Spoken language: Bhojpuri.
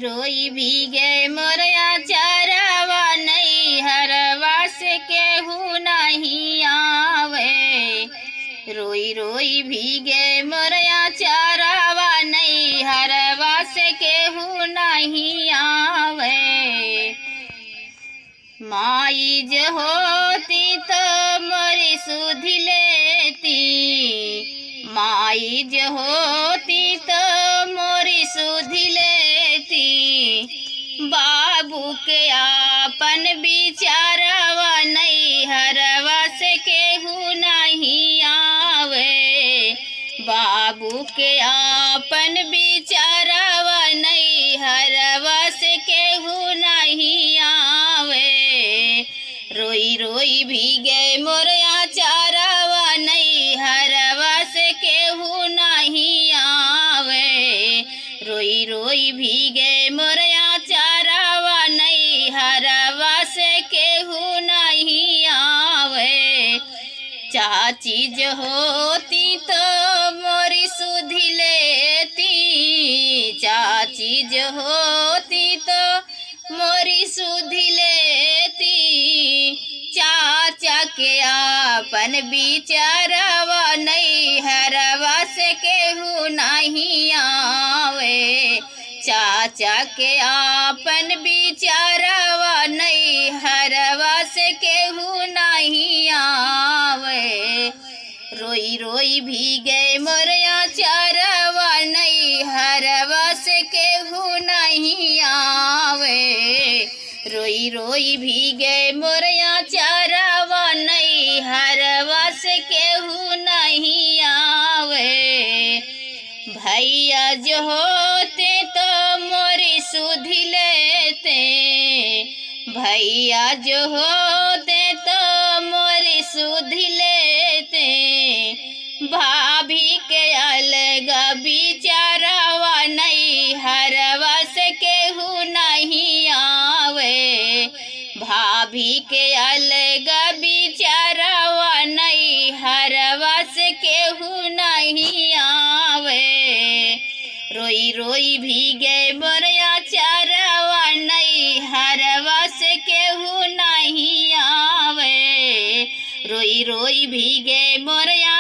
रोई भीगे मोरया चारावा नहीं हरवा से केहू नहीं आवे। रोई रोई भीगे मोरया चारावा नहीं हरवा से केहू नहीं आवे। माई जो होती तो मोरी सुध लेती, माई जो होती तो मोरी सुध लेती। बाबू के आपन बिचारवा नहीं हरवा से केहू नहीं आवे। बाबू के आपन बिचारवा नहीं हरवा से केहू नहीं आवे। रोई रोई भीगे मोरया चारावा नहीं हरवा से केहू नहीं आवे। रोई रोई भीगे मोरया चारावा नहीं हरवा से केहू नहीं आवे। चाची जो होती तो मोरी सुध लेती, चाची जो होती तो मोरी सुध लेती। चाचा के आपन बिचारवा नहीं हरवा से केहू नहीं आवे। चाचा के आपन बिचारवा नहीं हरवा से केहू नहीं आवे। रोई रोई भीगे मोरया चारावा नहीं हरवा से केहू नहीं आवे। रोई रोई भीगे मोरया चारावा नहीं हरवा से केहू नहीं आवे। भैया जो होते तो मोरी सुध लेते, भैया जो होते तो मोरी सुध लेते। भाभी के अलग बिचारवा नहीं हरवा से केहू नहीं आवे। भाभी के अलग बिचारवा नहीं हरवा से केहू नहीं आवे। रोई रोई भीगे मोरया चारावा नहीं हरवा से केहू नहीं आवे। रोई रोई भीगे मोरया